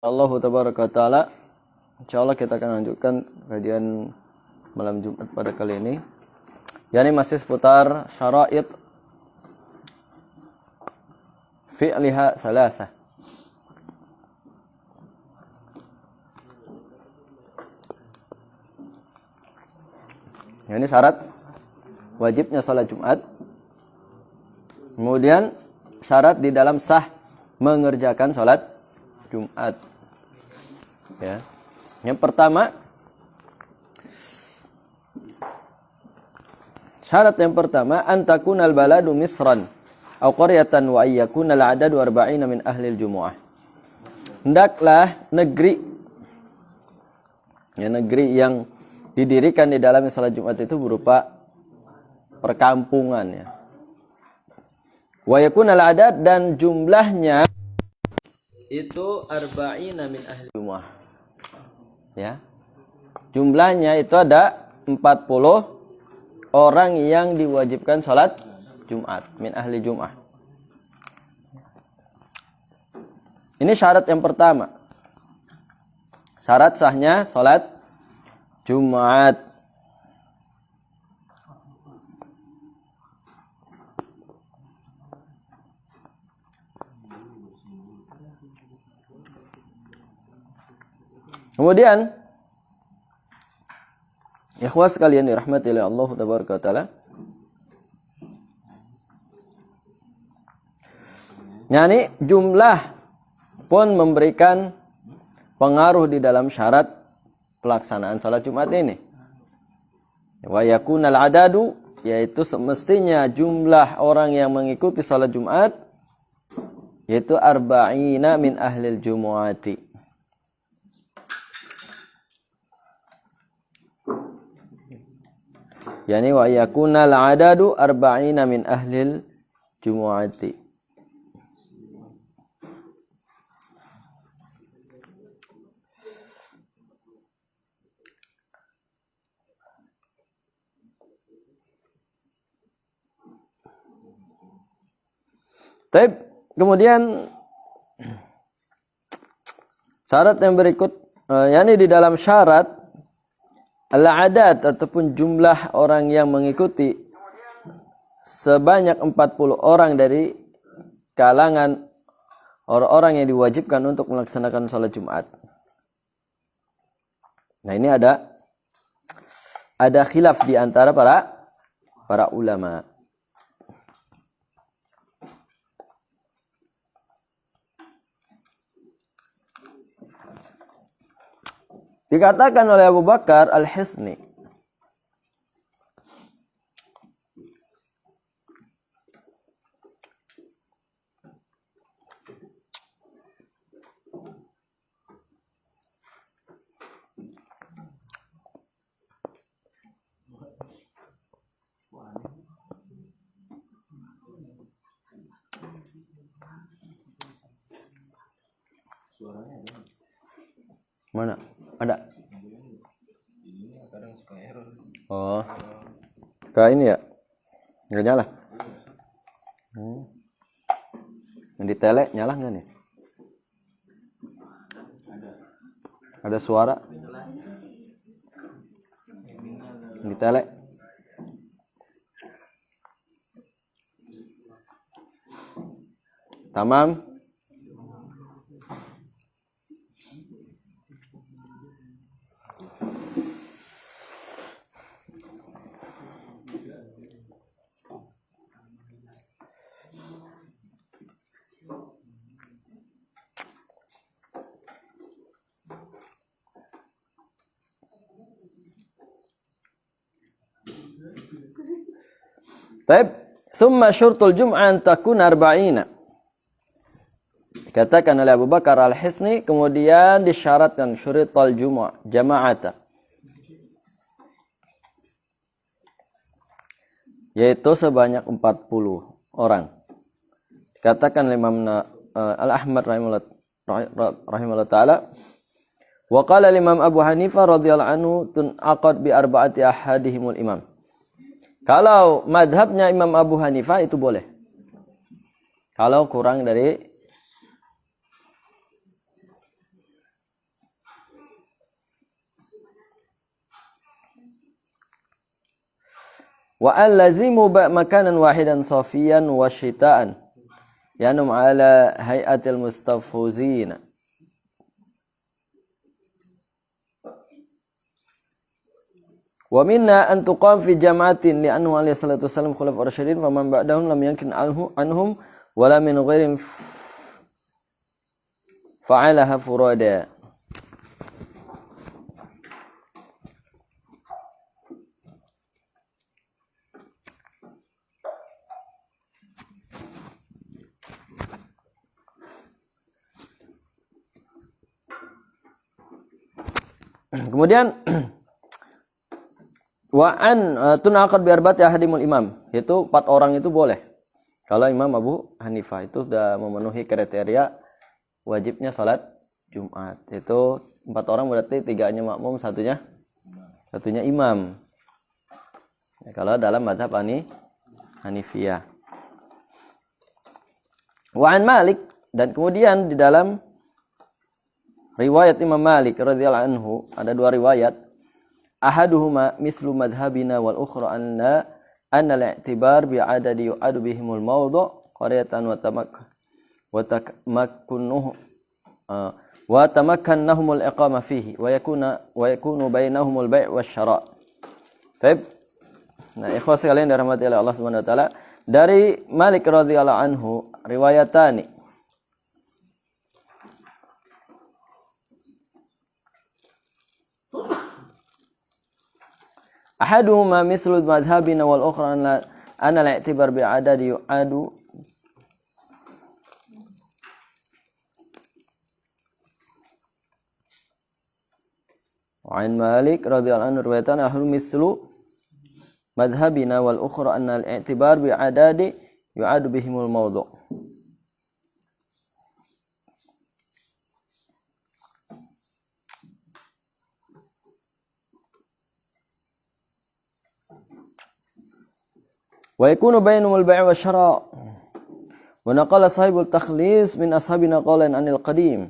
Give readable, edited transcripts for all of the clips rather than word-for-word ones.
Allah tabaraka taala, insyaallah kita akan lanjutkan kajian malam Jumat pada kali ini. Yani masih seputar syara'id fi'liha salasah. Yani syarat wajibnya salat Jumat. Kemudian syarat di dalam sah mengerjakan salat Jumat. Ya. Yang pertama, syarat yang pertama antakunal baladu misran aw qaryatan wa ayyakunal adadu 40 min ahli al-jumu'ah. Hendaklah negeri yang didirikan di dalam salat Jumat itu berupa perkampungan ya. Wa yakunal adad dan jumlahnya itu 40 min ahli jumu'ah. Ya. Jumlahnya itu ada 40 orang yang diwajibkan salat Jumat min ahli Jum'ah. Ini syarat yang pertama. Syarat sahnya salat Jumat. Kemudian ikhwah sekalian dirahmati oleh Allah tabaraka taala. Yani jumlah pun memberikan pengaruh di dalam syarat pelaksanaan salat Jumat ini. Wa yakunal adadu, yaitu semestinya jumlah orang yang mengikuti salat Jumat yaitu 40 min ahlil jumu'ati. Yani wa yakunal adadu 40 min ahlil jumu'ati. Taib, kemudian syarat yang berikut, yakni di dalam syarat al-adad ataupun jumlah orang yang mengikuti sebanyak 40 orang dari kalangan orang-orang yang diwajibkan untuk melaksanakan salat Jumat. Nah, ini ada khilaf di antara para ulama. Dikatakan oleh Abu Bakar Al-Hisni, mana? Ada? Oh, kayak ini ya? Nggak nyala? Yang di tele nyala nggak nih? Ada suara? Di tele? Tamam? Taib, thumma syurtul jum'ah an takun 40. Dikatakan oleh Abu Bakar Al-Hisni, kemudian disyaratkan syuritul jum'ah jama'ata, yaitu sebanyak 40 orang. Dikatakan oleh Imam Al-Ahmad rahimahullah ta'ala, wa qala Imam Abu Hanifah radhiyallahu anhu tunaqad bi arba'ati ahadihimul imam. Kalau madhabnya Imam Abu Hanifah itu boleh. Kalau kurang dari Wa allazimu makanan wahidan safiyan wa syita'an yanum ala hayatil mustafuzina. Wa minna an tuqam fi jama'atin li'annahu alaihi salatu wassalam khulafa'ur rasyidin wa man ba'dahum lam yankin anhum wala min ghairin fa'alaha furada. Kemudian wa'an tunaqad bi arba'ati ahadimul imam, itu 4 orang itu boleh. Kalau Imam Abu Hanifah itu sudah memenuhi kriteria wajibnya salat Jumat. Itu 4 orang berarti 3-nya makmum, satunya imam. Ya, kalau dalam mazhab Hanifiyah. Wa'an Malik, dan kemudian di dalam riwayat Imam Malik radhiyallahu anhu ada 2 riwayat. Ahaduhuma mislu madhhabina wal ukhra anna al-i'tibar bi adadi yu'adu bihimul mawdu' qaryatan wa tamakkannahumul iqama fihi wa yakunu bainahumul bai' wasyara'. Baik. Nah, ikhwas sekalian dirahmati oleh Allah Subhanahu wa taala, dari Malik radhiyallahu anhu riwayatani. Ahaduhuma mithlu madhhabina wal ukhra anna al-i'tibar bi adadi yu'adu An Malik radhiyallahu anhu riwayatan ahlu mithlu madhhabina wal ukhra anna al-i'tibar bi adadi yu'adu bihimul mawdu'. Wa yakunu bainahumul bai' wasyara'. Wa naqala sahibul takhlis min ashabina qawlan anil qadim.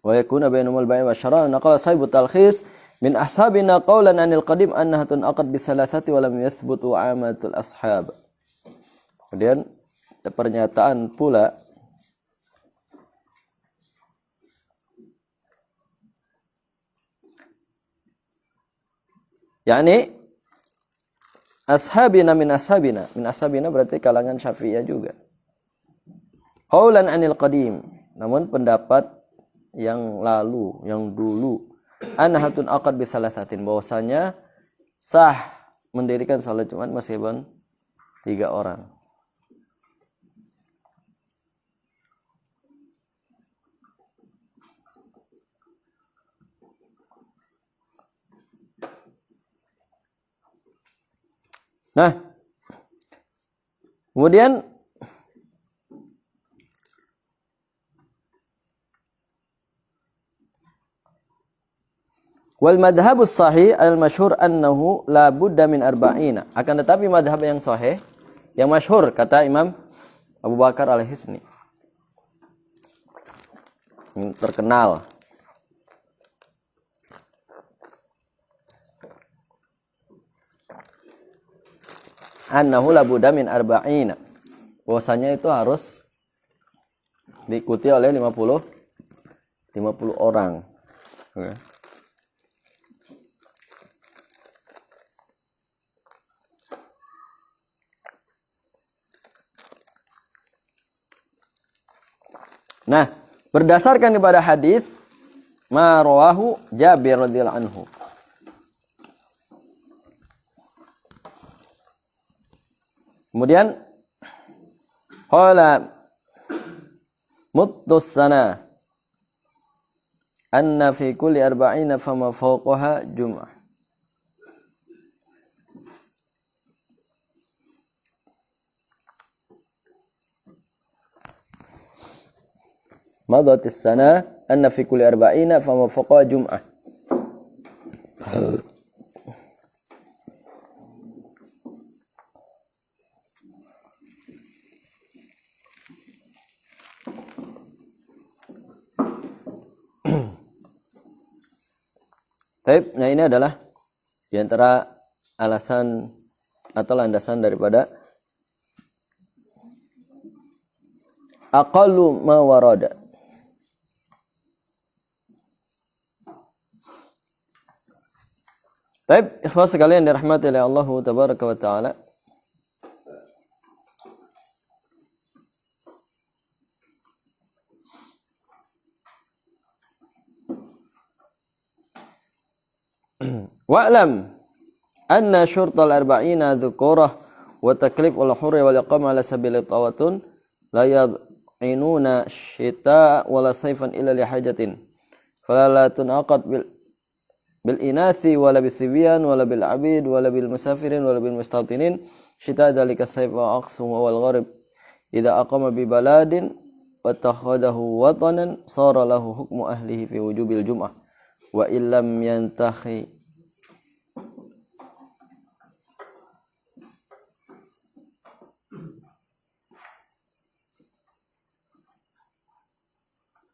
Wa yakunu bainahumul bai' wasyara'. Wa naqala sahibul takhlis min ashabina qawlan anil qadim annaha tunaqad bi thalathati wa lam yathbutu 'amatul ashab. Kemudian pernyataan pula yakni ashabina min ashabina berarti kalangan Syafi'iyah juga. Qaulan anil qadim, namun pendapat yang lalu, yang dulu, anhatun aqad bi salasatin, bahwasanya sah mendirikan salat Jumat meskipun 3 orang. Nah, kemudian wal madhhabus sahih al masyhur annahu la budda min arba'ina. Akan tetapi madhab yang sahih, yang masyhur kata Imam Abu Bakar Al-Hisni, yang terkenal, annahu la budda min arba'ina, bahwasanya itu harus diikuti oleh 50 orang. Okay. Nah, berdasarkan kepada hadis ma rawahu Jabir radhiyallahu anhu, kemudian qala muttus sana anna fi kulli arba'ina fama fawqaha jum'ah. Madatis sana anna fi kulli arba'ina fama fawqaha jum'ah. Taib, nah ini adalah di antara alasan atau landasan daripada aqallu ma warada. Taib, ikhwas sekalian dirahmati oleh Allah tabaraka wa taala. Wa'lam anna syurtal arba'ina dhukurah wa taklif wal hurri wal iqam ala sabili tawatun la yad'inuna syita wala sayfan illa li hajatin fala la tunaqad bil inathi wala bis sibyan wala bil abid wala bil musafirin wala bil mustatinin syita dalika sayf wa aqsu wal gharib idza aqama bi baladin wa takhadahu watanan sara lahu hukmu ahlihi fi wujubil jum'ah wa illam yantahi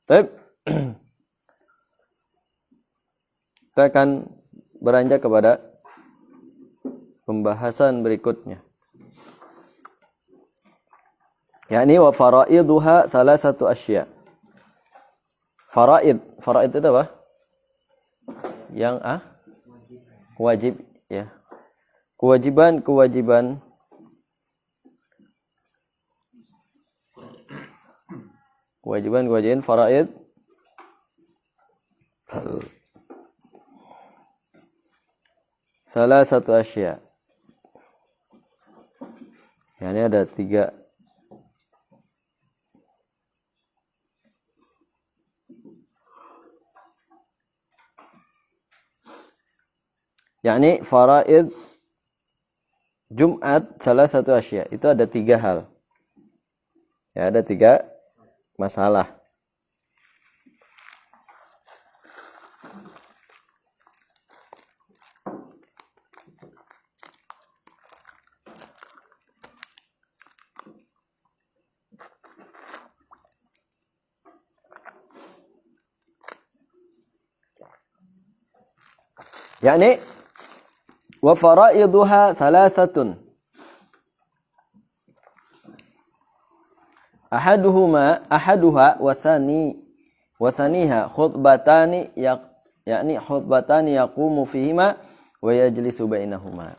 Baik. Kita akan beranjak kepada pembahasan berikutnya. Yakni wa faraiduha thalathatu asya. Faraid itu apa? Yang wajib ya. Kewajiban faraid salah satu asya. Yani ada 3. Yani faraid Jumat salah satu asya. Itu ada 3 hal. Ya, ada 3 masalah. Yani wa faraiduha thalathatun. Ahaduha wa thaniha khutbatani yakni khutbatani yaqumu fihima wa yajlisu bainahuma.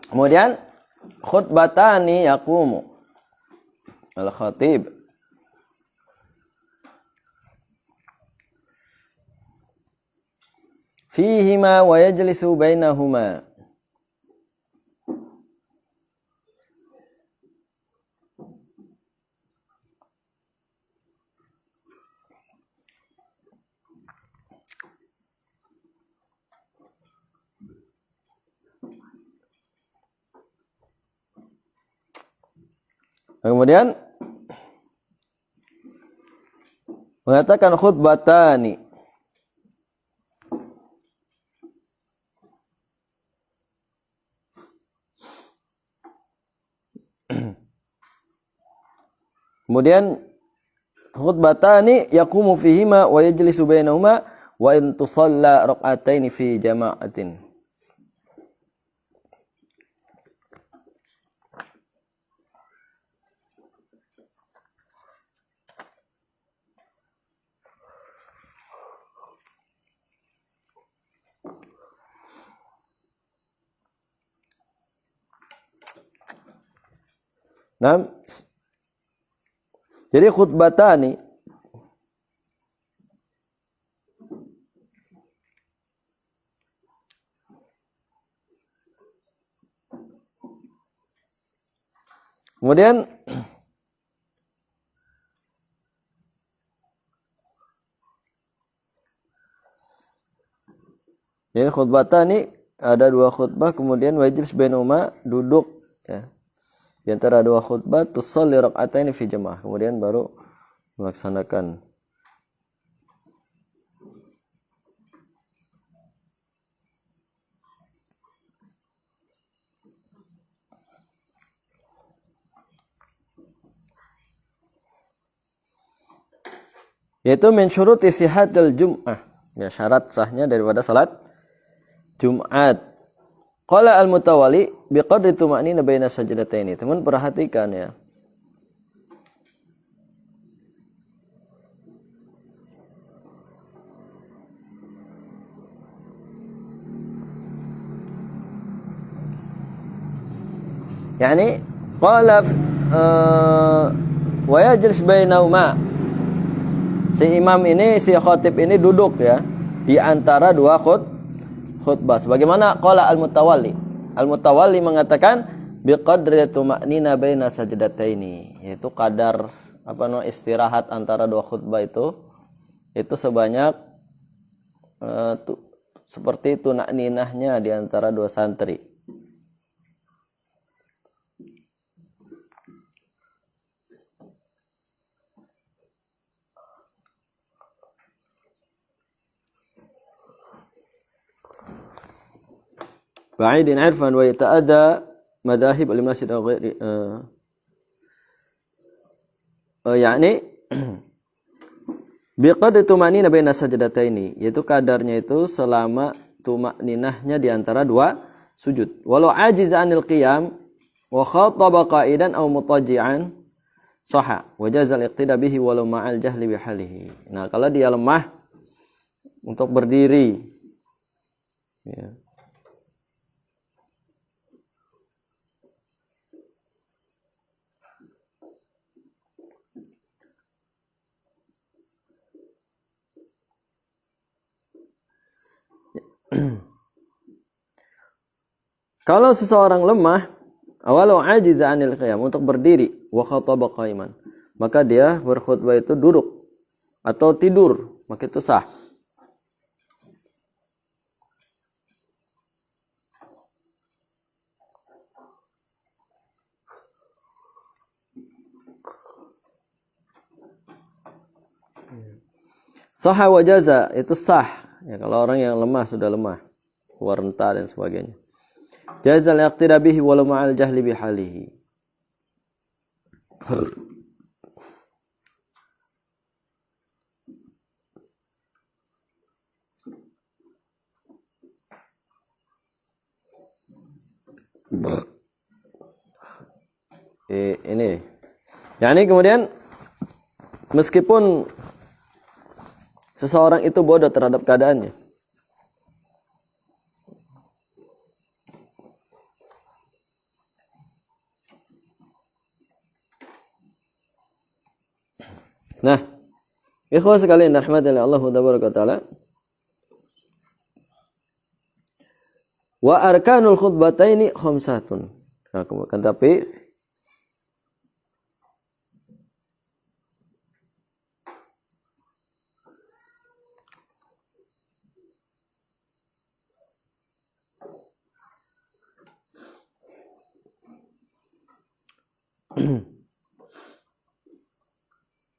Kemudian khutbatani yaqumu al-khatib fihima wa yajlisu bainahuma. Kemudian mengatakan khutbatani. Kemudian khutbatani yaqumu fihima wa yajlisu bainahuma wa in tusalla rak'ataini fi jama'atin. Nah, jadi khutbatani kemudian jadi khutbatani ada 2 khutbah, kemudian wajlis bainahuma duduk ya. Di antara 2 khutbah tusalli rak'ataini fi jamaah, kemudian baru melaksanakan Yaitu min syuruti sihatil jum'ah. Ya, syarat sahnya daripada salat Jumat. Qala al-Mutawalli biqadri tuma'nina baina sajdataini. Teman perhatikan ya. Yani qala wa yajlis bainahuma. Si imam ini, si khatib ini duduk ya di antara dua khutbah. Sebagaimana qala al-Mutawalli. Al-Mutawalli mengatakan biqadri tuma'nina baina sajdataini, yaitu kadar istirahat antara dua khutbah itu sebanyak seperti tuma'ninahnya di antara dua santri. Ba'idin irfan wa yata'adda madahib al-masjid aw ghairi yakni biqadri tumanina baina sajdataini, yaitu kadarnya itu selama tumakninahnya di antara dua sujud. Walau ajiz 'anil qiyam wa khataba qa'idan aw mutaji'an sahha wa jaza al-iqtida bihi walau ma'al jahli bi halihi. Nah, kalau dia lemah untuk berdiri ya. Kalau seseorang lemah, walau ajiza 'anil qiyam, untuk berdiri, wa khataba qa'iman, maka dia berkhutbah itu duduk atau tidur, maka itu sah. Sahha wa jaza, itu sah. Ya, kalau orang yang lemah sudah lemah, renta dan sebagainya. Jazal iqtida bihi walau ma'al jahli bi halihi. Ini. Yani kemudian meskipun seseorang itu bodoh terhadap keadaannya, nah, ikhwah sekalian rahmatullahi Allah tabaraka taala. Wa arkanul khutbataini khamsatun. Nah, kemudian tapi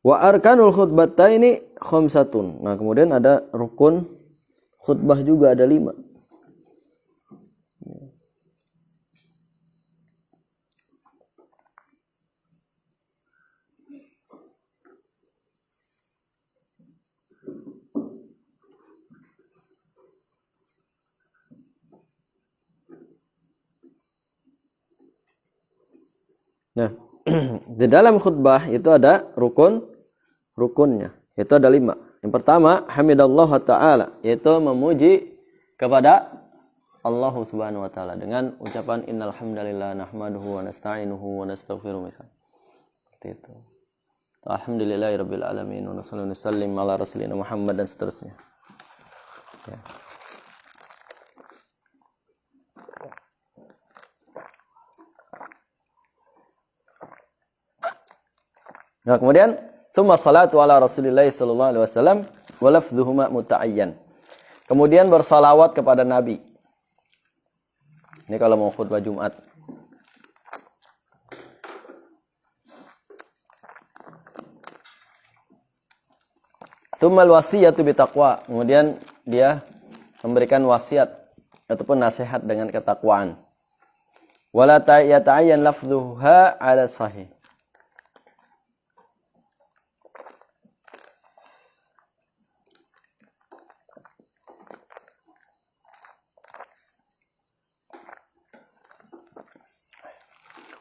wa arkanul khutbataini khamsatun. Nah, kemudian ada rukun khutbah juga ada 5. Nah, di dalam khutbah itu ada rukunnya. Itu ada 5. Yang pertama, hamidallah ta'ala, yaitu memuji kepada Allah Subhanahu wa taala dengan ucapan innal hamdalillah nahmaduhu wa nasta'inuhu wa nastaghfiruh misalnya. Seperti itu. Alhamdulillahirabbil alamin wa sallallahu sallim ala rasulina Muhammad dan seterusnya. Ya. Nah, kemudian tsumma salatu ala Rasulillah sallallahu alaihi wasallam wa lafdhuhuma muta'ayyan. Kemudian bersalawat kepada Nabi. Ini kalau mau khutbah Jumat. Tsumma al-wasiyatu bitaqwa. Kemudian dia memberikan wasiat ataupun nasihat dengan ketakwaan. Wala yata'ayyan lafdhuha 'ala sahih.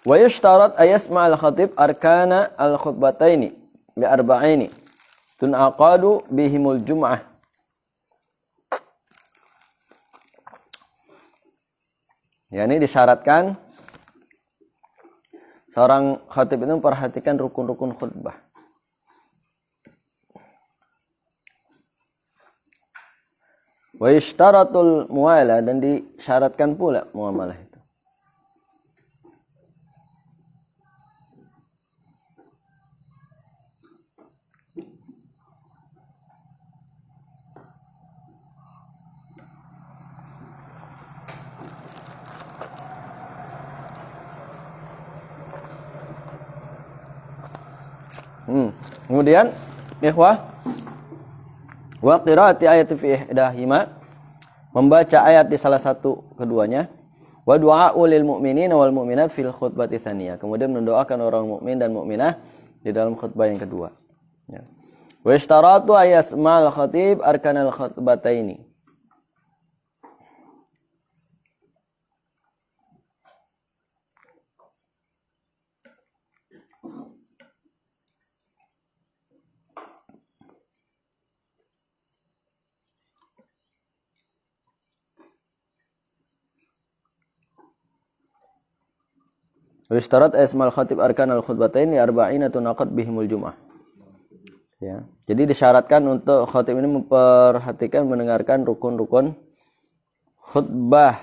Wa yushtarat ayasma al-khatib arkana al-khutbataini bi arba'ini tunaqadu bihimul jum'ah. Ya, ini disyaratkan seorang khatib itu memperhatikan rukun-rukun khutbah. Wa ishtaratul muwala, dan disyaratkan pula muamalah itu. Kemudian ikhwah, wa qiraati ayati fi ihdahima, membaca ayat di salah satu keduanya, wa du'a'u lil mu'minina wal mu'minat fil khutbati tsaniyah, kemudian mendoakan orang mukmin dan mukminah di dalam khutbah yang kedua. Ya. Wa ishtaratu ayasma'al khatib arkanal khutbataini. Ishtarat asmal khatib arkan al-khutbatain li arba'ina tunaqad bihimul jum'ah. Ya. Jadi disyaratkan untuk khatib ini memperhatikan mendengarkan rukun-rukun khutbah.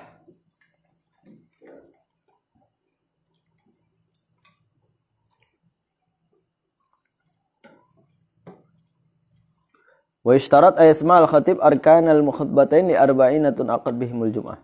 Wa ishtarat asmal khatib arkan al-khutbatain li arba'ina tunaqad bihimul jum'ah.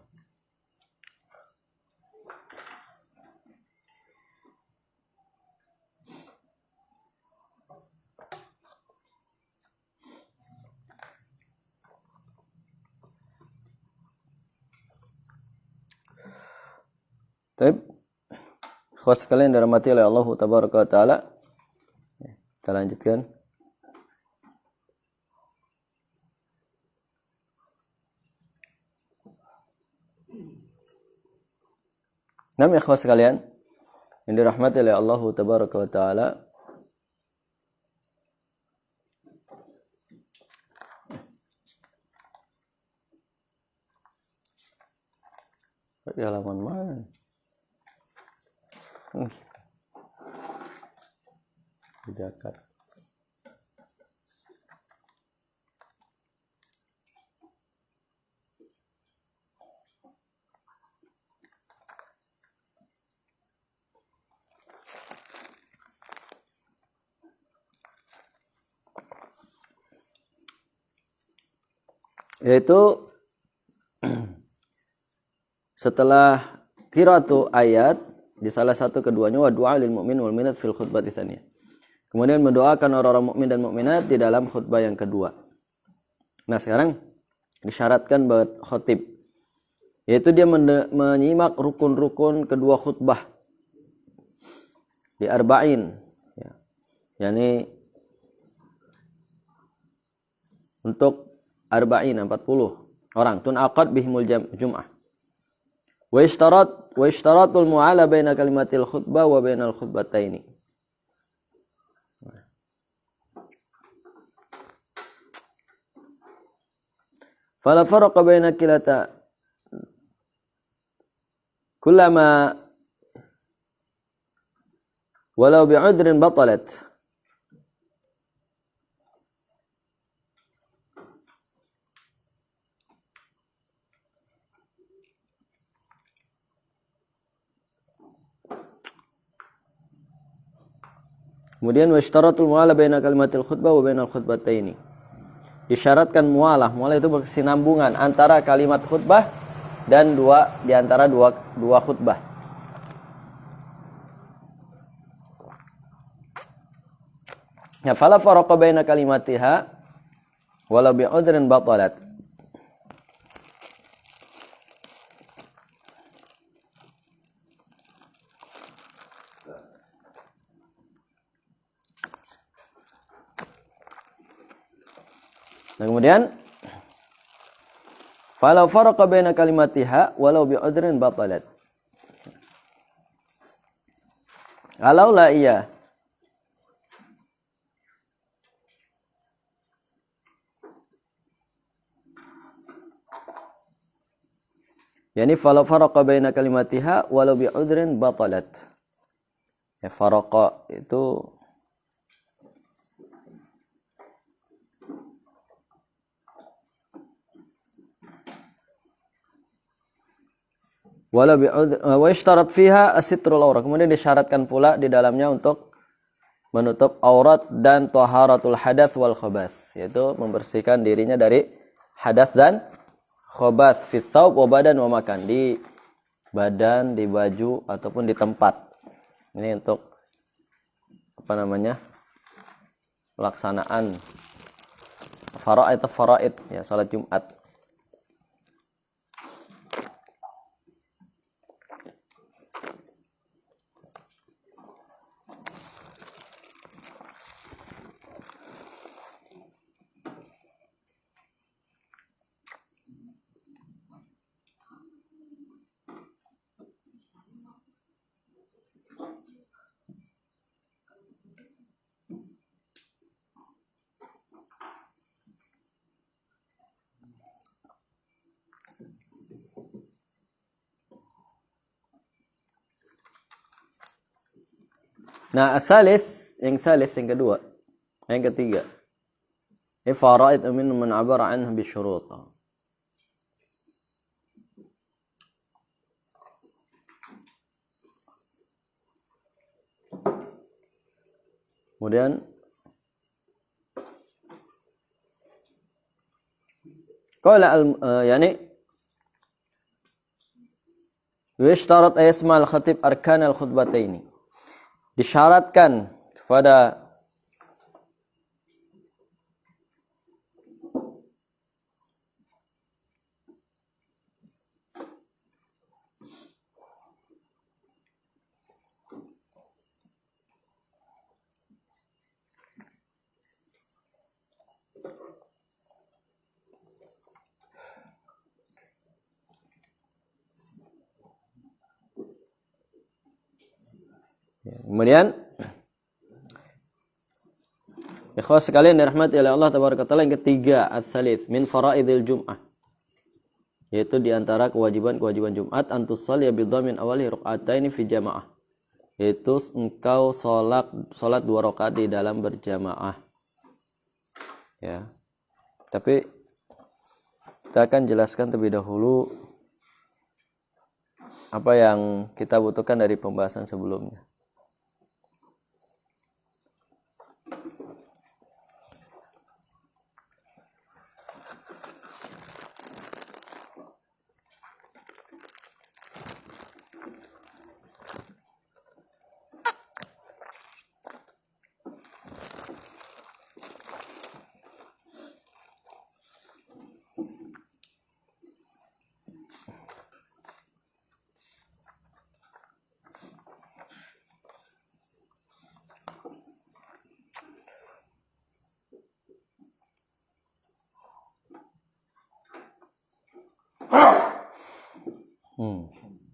Baik, ikhwas sekalian dirahmati oleh Allah tabaraka wa taala. Kita lanjutkan. Naam ikhwas sekalian yang dirahmati oleh Allah tabaraka wa taala. Di halaman mana? Dekat. Yaitu setelah qiraatu ayat di salah satu keduanya, wa du'a lil mu'min wal mu'minat fil khutbati tsaniyah. Kemudian mendoakan orang-orang mukmin dan mukminat di dalam khutbah yang kedua. Nah, sekarang disyaratkan buat khatib, yaitu dia menyimak rukun-rukun kedua khutbah di arba'in, ya. Yani untuk arba'in 40 orang tunaqad bihimul jum'ah. Wa ishtaratul mu'ala baina kalimatil khutbah wa bainal khutbataini. Fala farqa baina kilata kullama walau bi'udrin batalat. Kemudian wa ishtaratul mu'ala baina kalimatil khutbah wa bainal khutbataini. Disyaratkan mu'alah itu berkesinambungan antara kalimat khutbah dan di antara dua khutbah. Ya, fala faraqa baina kalimatiha wala bi'udrin batalat. Nah, kemudian falau faraqa baina kalimatiha walau bi'udrin batalat. Kalaulah iya yani falau faraqa baina kalimatiha walau bi'udrin batalat. Ya faraqa itu walau bi'udrin wa ishtarat fiha asitrul aurat. Kemudian disyaratkan pula di dalamnya untuk menutup aurat dan taharatul hadas wal khabas, yaitu membersihkan dirinya dari hadas dan khabas fi thawb wa badan wa makan, di badan, di baju ataupun di tempat. Ini untuk apa namanya? Pelaksanaan faraid ya, salat Jumat. Nah, yang kedua, yang ketiga. Faraid min man abara anhu bi syurut. Kemudian qala yani yushtarat ayasma al-khatib arkan al-khutbataini. Disyaratkan kepada kemudian ikhwas sekalian dirahmati oleh Allah tabaraka taala, yang ketiga ats-tsalits min faraidil jum'ah, yaitu di antara kewajiban-kewajiban Jumat antusalli bi dhamin awali raka'ataini fi jamaah, yaitu engkau salat 2 rakaat di dalam berjamaah. Ya. Tapi kita akan jelaskan terlebih dahulu apa yang kita butuhkan dari pembahasan sebelumnya.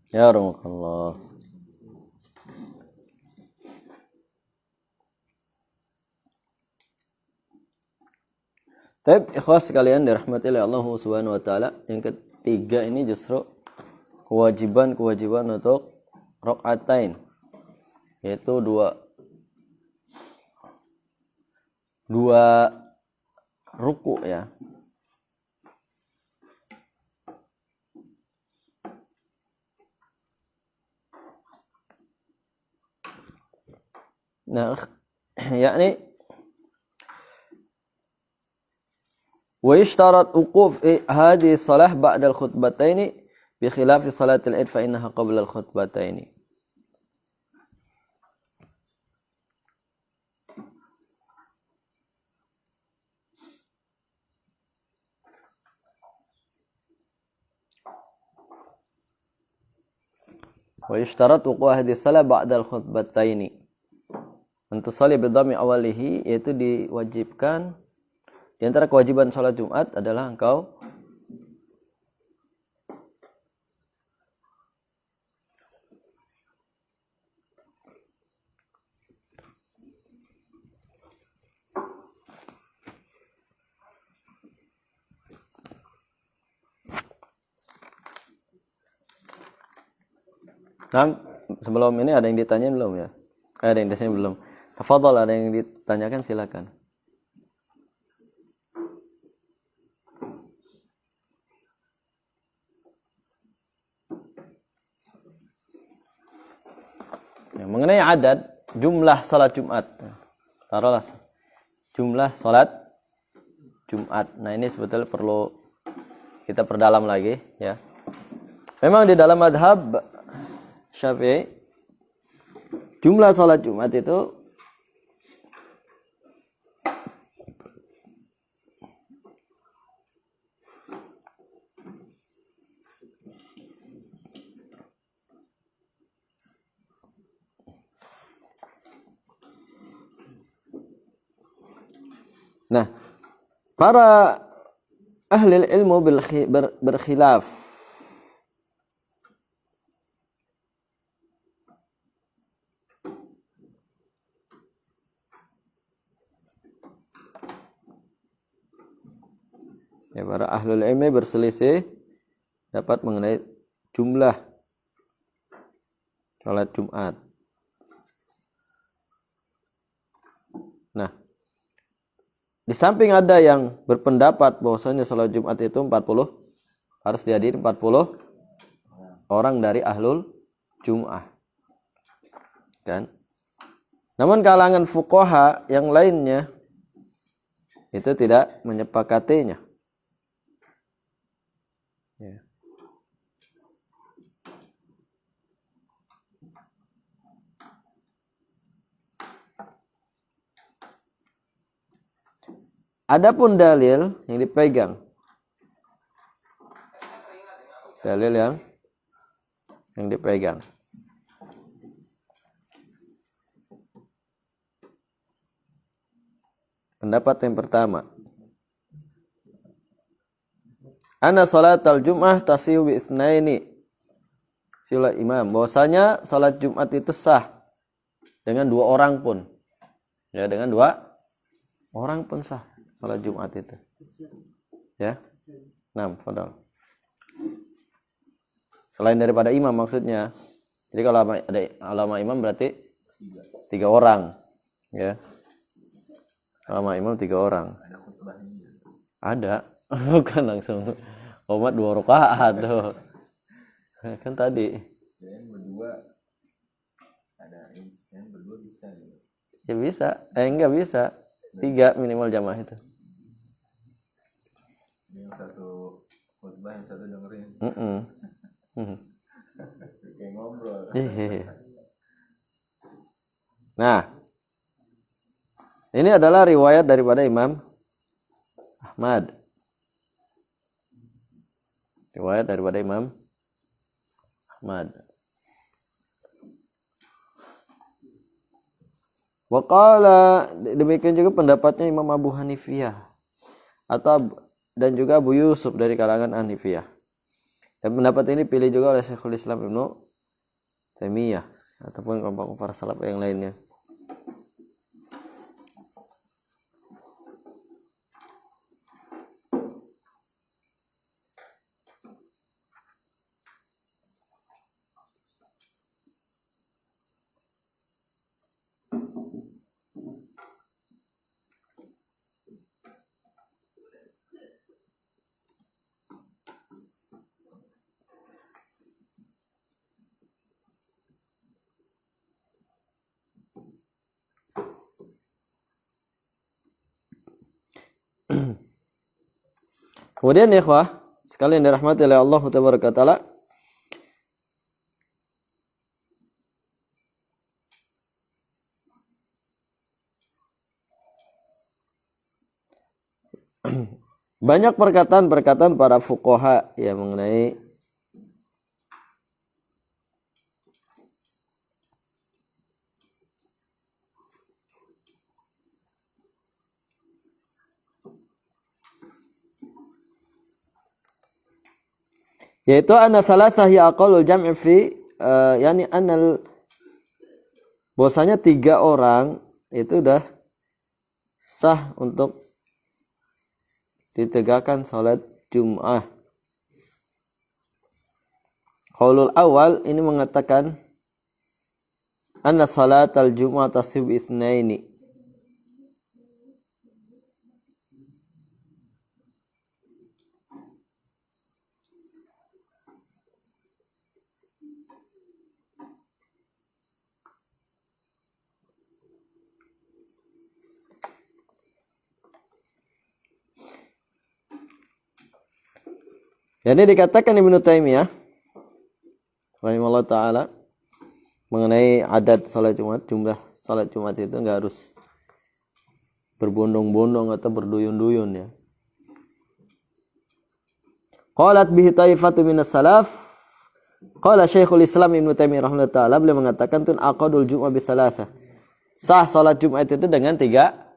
Ya rahmatullah. Tapi ikhwas sekalian dirahmati oleh Allah Subhanahu wa taala, yang ketiga ini justru kewajiban untuk rakaatain, yaitu dua ruku ya. Nah, yakni wa yashtarat uquf hadhihi salah ba'da al-khutbataini bi khilaf salat al-id fa innaha qabla al-khutbataini. Wa yashtarat uquf hadhihi salah ba'da al-khutbataini. Untuk salat bidhammi awalihi, yaitu diwajibkan di antara kewajiban salat Jumat adalah engkau Nah, sebelum ini ada yang ditanya belum ya? Ada yang ditanya belum? Tafadhol, ada yang ditanyakan silakan. Ya, mengenai adad jumlah salat Jumat. Taruhlah jumlah salat Jumat. Nah, ini sebetulnya perlu kita perdalam lagi ya. Memang di dalam madhab Syafi'i jumlah salat Jumat itu nah, para ahli ilmu berkhilaf. Ya, para ahlul ilmi berselisih dapat mengenai jumlah salat Jumat. Nah, di samping ada yang berpendapat bahwasanya salat Jumat itu 40, harus dihadiri 40 orang dari ahlul Jum'ah. Kan? Namun kalangan fuqaha yang lainnya itu tidak menyepakatinya. Ya. Adapun dalil yang dipegang, dalil yang dipegang. Pendapat yang pertama, anna salatal jum'ah tasihu bi itsnaini. Sila imam, bahwasanya salat Jumat itu sah dengan 2 orang pun. Ya, dengan 2 orang pun sah salat Jumat itu. Ya. Nah, fadal. Selain daripada imam maksudnya. Jadi kalau ada ulama imam berarti 3 orang. Ya. Ulama imam 3 orang. Ada. Bukan langsung umat 2 rakaat tuh. Kan tadi. Yang berdua ada yang berdua bisa gitu. Ya bisa. Enggak bisa. 3 minimal jamaah itu. Yang satu khutbah, yang satu dengerin. Kayak ngobrol. Nah, ini adalah riwayat daripada Imam Ahmad. Riwayat daripada Imam Ahmad. Waqala, demikian juga pendapatnya Imam Abu Hanifiyah dan juga Abu Yusuf dari kalangan Hanifiyah. Dan pendapat ini pilih juga oleh Syekhul Islam Ibnu Taimiyah ataupun kelompok para salaf yang lainnya. Kemudian ya ikhwah, sekalian dirahmati oleh Allah Tabaraka Taala, banyak perkataan-perkataan para fuqaha yang mengenai yaitu anna salasah ya aqallul jam'i fi yani annal, bahwasanya 3 orang itu udah sah untuk ditegakkan salat Jum'ah. Qaulul awal ini mengatakan anna salatal Jum'ah tasib itsnaini. Jadi dikatakan Ibnu Taimiyah rahimahullah taala mengenai adat salat Jumat, jumlah salat Jumat itu enggak harus berbondong-bondong atau berduyun-duyun ya. Qalat bihi taifatu minas salaf. Qala Syekhul Islam Ibnu Taimiyah rahimahullah taala beliau mengatakan tun aqdul Jum'ah bi salasah. Sah salat Jumat itu dengan tiga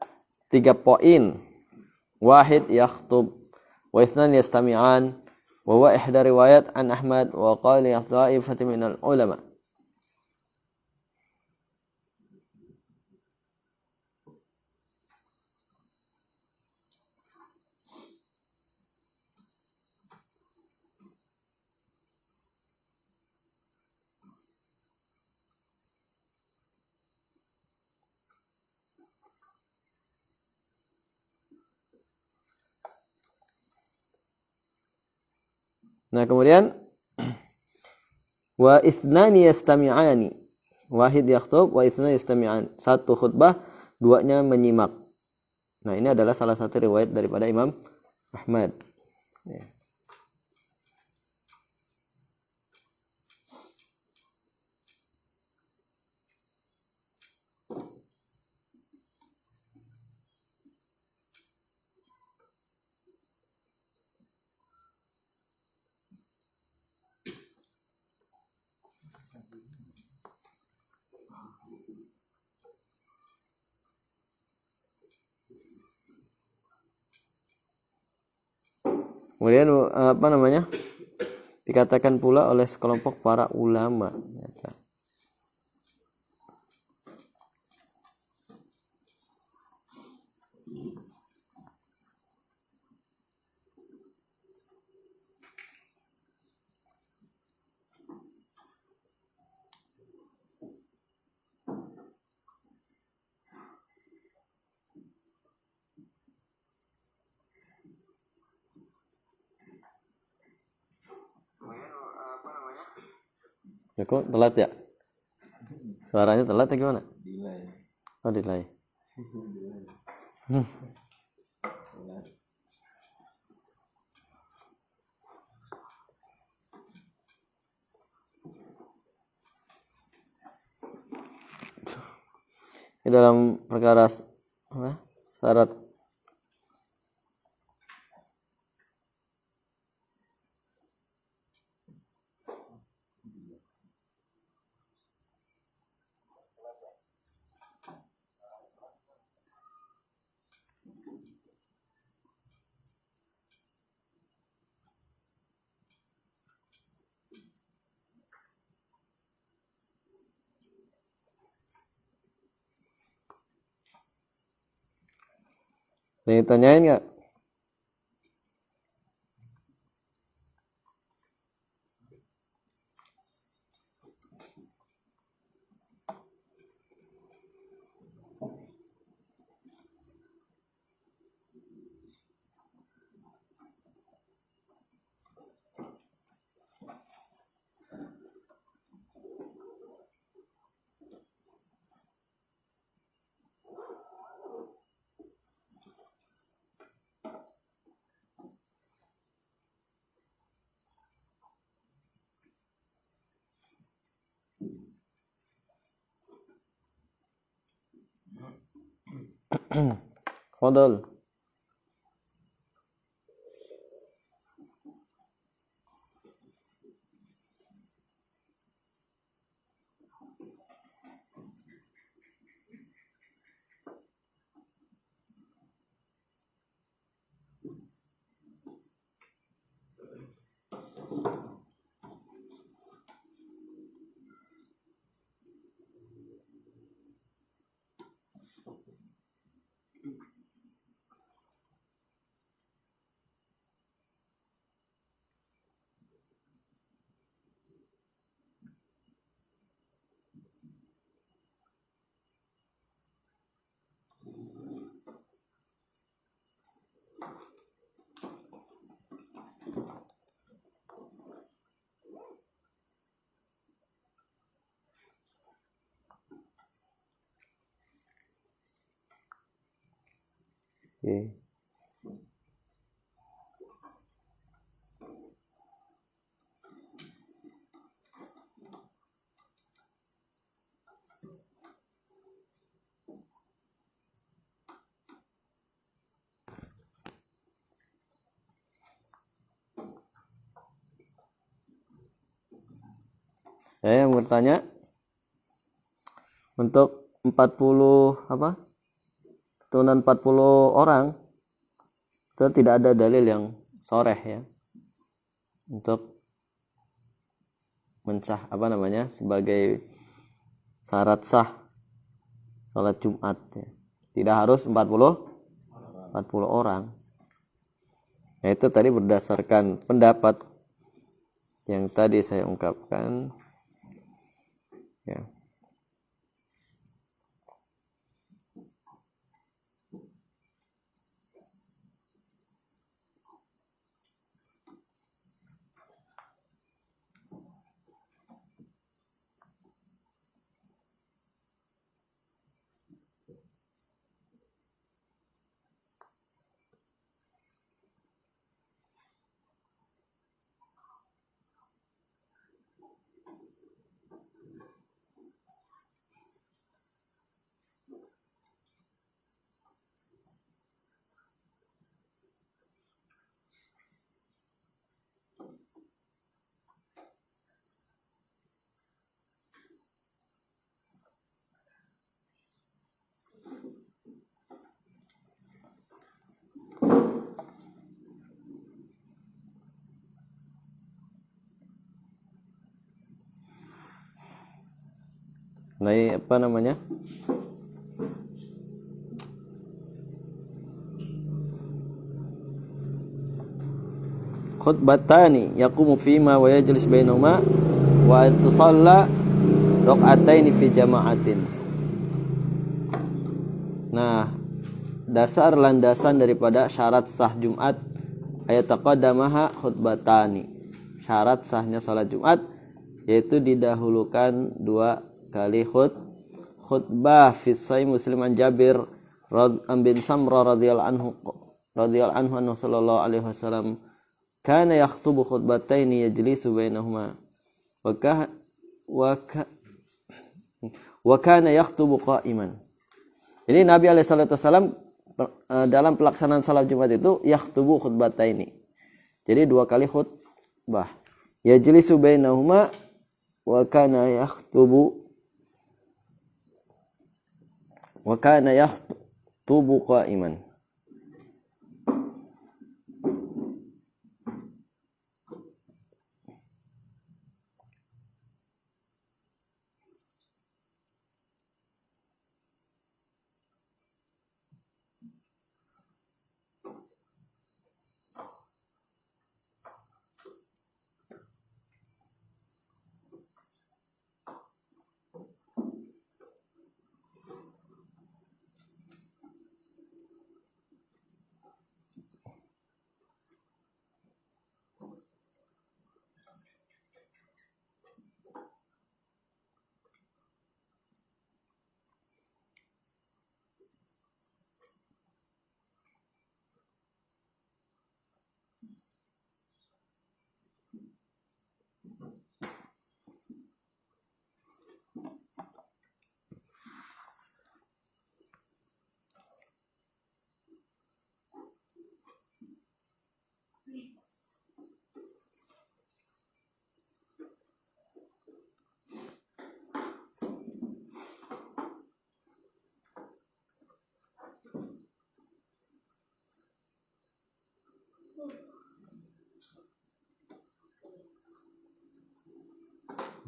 poin. Wahid yakhtub wa itsnan yastami'an wa huwa ihda riwayat an Ahmad wa qala ta'ifatu minal ulama. Nah, kemudian wa ithnani yastami'ani. Wahid yakhtub wa ithnani yastami'an. Satu khutbah, duanya menyimak. Nah, ini adalah salah satu riwayat daripada Imam Ahmad. Ya. Kemudian apa namanya? Dikatakan pula oleh sekelompok para ulama. Ya kok telat ya? Suaranya telat atau gimana? Delay. Oh, delay. Telat. Di dalam perkara apa? Syarat ditanyain nggak? Fadal. Oke. Saya yang bertanya, untuk 40 apa? Turunan 40 orang itu tidak ada dalil yang sharih ya untuk mensah apa namanya sebagai syarat sah salat Jumat ya. Tidak harus 40 orang. Nah, itu tadi berdasarkan pendapat yang tadi saya ungkapkan ya. Nah, apa namanya? Khutbatani yaqumu fima wa yajlis bainahuma wa tusalla raq'ataini fi jama'atin. Nah, dasar landasan daripada syarat sah Jumat ayat taqaddamaha khutbatani. Syarat sahnya salat Jumat yaitu didahulukan 2 kali khutbah fi sahih Muslim an Jabir bin Samrah radhiyallahu anhu sallallahu alaihi wasallam kana yakhutubu khutbataini yajlisu bainahuma wa kana yakhutubu qa'iman. Jadi Nabi alaihi salatu wasallam dalam pelaksanaan salat Jumat itu yakhutubu khutbataini. Jadi 2 kali khutbah. Yajlisu bainahuma wa kana yakhutubu qa'iman.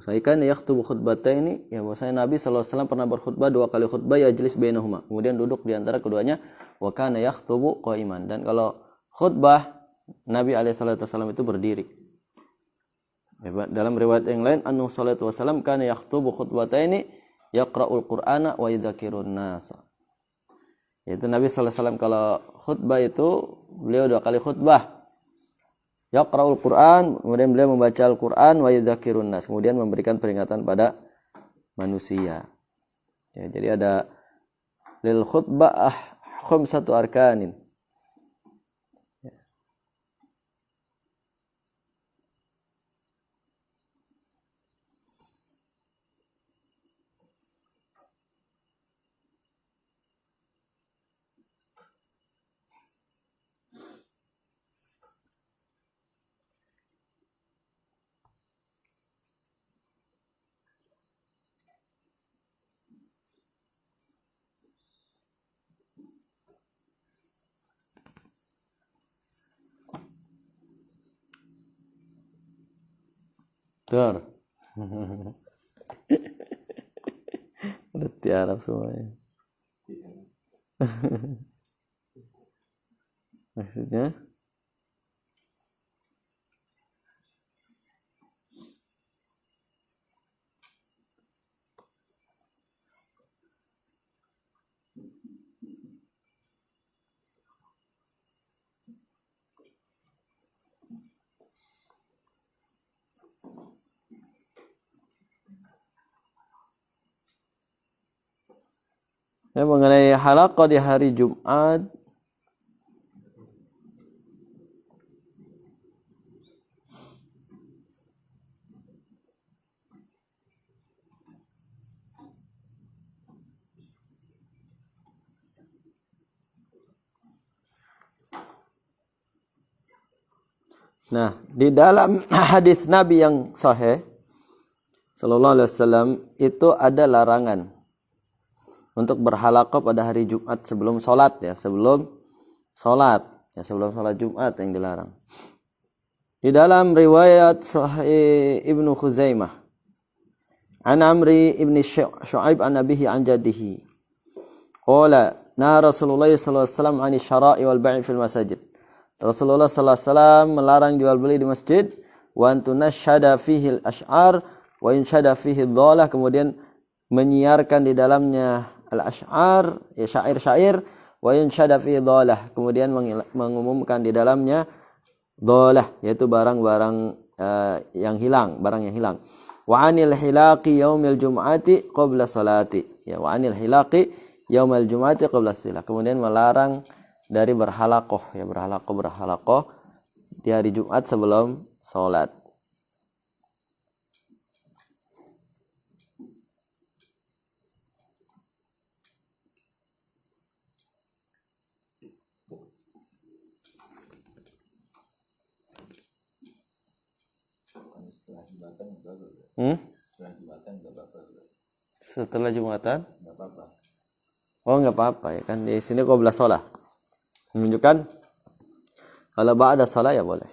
Saya kan yakhutubu khutbataini, ya bahwasanya Nabi sallallahu alaihi wasallam pernah berkhutbah 2 kali khutbah yajlis bainahuma. Kemudian duduk di antara keduanya wa kana yakhutubu qa'iman. Dan kalau khutbah Nabi alaihi salatu wasallam itu berdiri. Dalam riwayat yang lain annahu sallallahu wasallam kana yakhutubu khutbataini yaqra'ul qur'ana wa yudzakkirun nas. Yaitu Nabi sallallahu alaihi wasallam kalau khutbah itu beliau 2 kali khutbah. Yaqra'ul Qur'an, kemudian beliau membaca Al-Qur'an wa yudzakkirun nas, kemudian memberikan peringatan pada manusia. Ya, jadi ada lil khutbah khamsatu arkanin. Sur. Berarti Arab semuanya. Maksudnya? Ya, mengenai halaqah di hari Jumat, nah, di dalam hadis Nabi yang sahih sallallahu alaihi wasallam itu ada larangan untuk berhalaqah pada hari Jumat sebelum sholat ya, sebelum sholat Jumat yang dilarang. Di dalam riwayat Sahih Ibnu Khuzaimah, an Amri ibni Shu'aib an abihi an jaddihi, qala na Rasulullah sallallahu alaihi wasallam 'ani syara'i wal bai' fil masajid. Rasulullah sallallahu alaihi wasallam melarang jual beli di masjid, wa antunashada fihi al-asy'ar wa yunshada fihi ad-dhalah, kemudian menyiarkan di dalamnya al-asy'ar, ya syair-syair, wa yunshada fihi dhalah, kemudian mengumumkan di dalamnya dhalah, yaitu barang-barang yang hilang, barang yang hilang. Wa 'anil hilaqi yaumil jum'ati qabla salati. Ya, wa 'anil hilaqi yaumil jum'ati qabla salat. Kemudian melarang dari berhalaqah, ya berhalaqah di hari Jumat sebelum salat. Setelah Jumatan nggak apa-apa. Setelah Jumatan nggak apa-apa. Setelah Jumatan? Nggak apa-apa. Oh, nggak apa-apa ya kan, di sini qabla shalah. Menunjukkan kalau ba'da shalah ya boleh.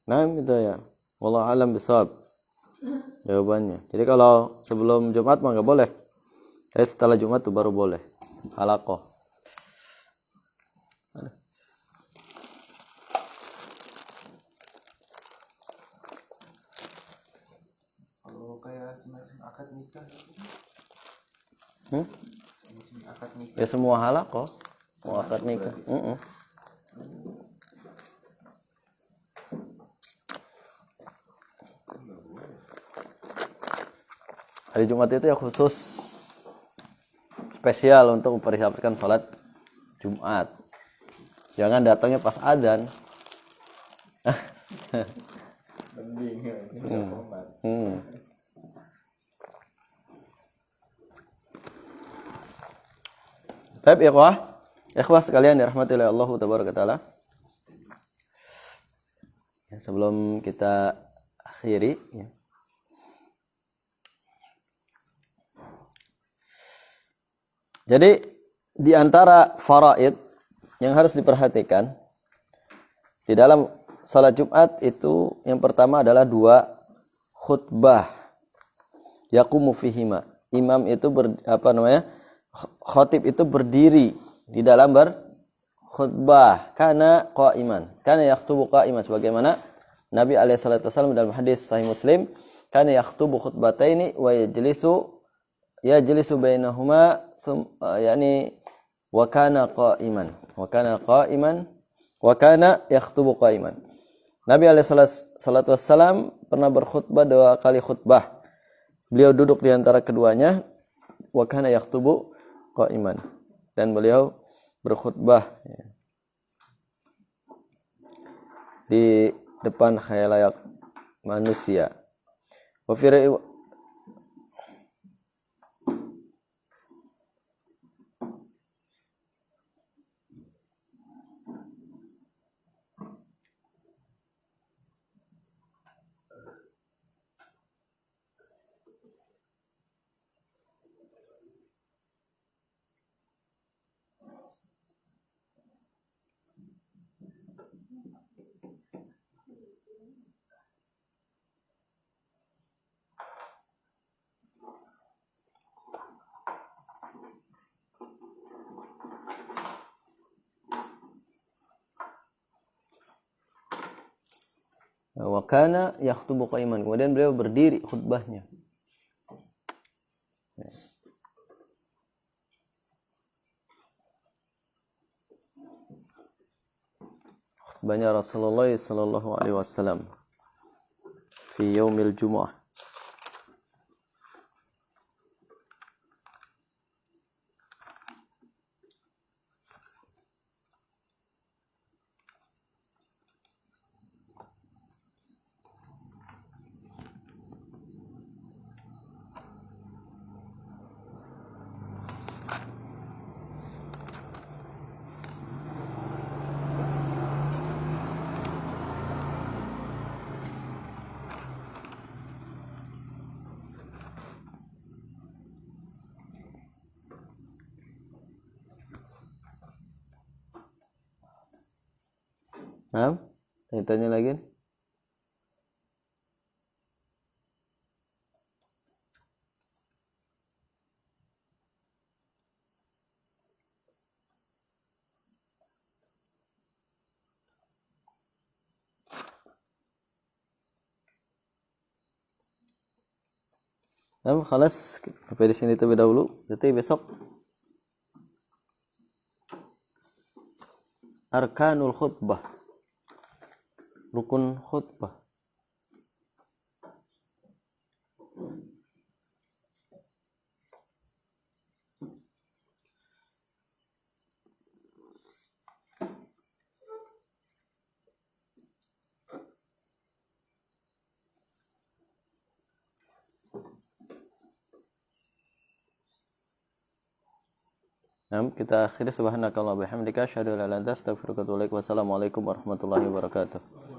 Nah, itu ya. Wallahu alam bisawab. Jawabannya. Jadi kalau sebelum Jumat mah nggak boleh. Tapi setelah Jumat tuh baru boleh. Halaqah. Kalau kayak semacam akad nikah, semacam akad nikah. Ya semua halaqah. Mau akad nikah. Hari Jumat itu ya khusus spesial untuk mempersiapkan sholat Jumat. Jangan datangnya pas adzan. Mending ya. Baik, ikhwah sekalian dirahmati oleh Allah tabaraka taala. Ya, sebelum kita akhiri ya. Jadi di antara faraid yang harus diperhatikan di dalam salat Jumat itu yang pertama adalah 2 khutbah yaqumu fihima. Imam itu khatib itu berdiri di dalam berkhutbah kana qa'iman. Kana yakhutubu qa'iman, sebagaimana Nabi alaihi salatu wasallam dalam hadis sahih Muslim, kana yakhutubu khutbataini wa yajlisu bainahuma, yakni wa kana qa'iman. Wa kana yakhtubu qa'iman. Nabi alaihi salatu wassalam pernah berkhutbah 2 kali khutbah. Beliau duduk di antara keduanya, wa kana yakhtubu qa'iman. Dan beliau berkhutbah di depan khalayak manusia. Wa fi wa kana yakhtubu qa'iman. Kemudian beliau berdiri khutbahnya. Khutbahnya Rasulullah sallallahu alaihi wasallam fi yaumil jumu'ah. Nah, tanya lagi. Nah, khalas sampai di sini terlebih dahulu. Nanti besok arkanul khutbah. Rukun khutbah. Nah, kita akhiri subhanakallah bihamdika asyhadu an la ilaha illa anta astaghfiruka wa atubu ilaik. Wassalamualaikum warahmatullahi wabarakatuh.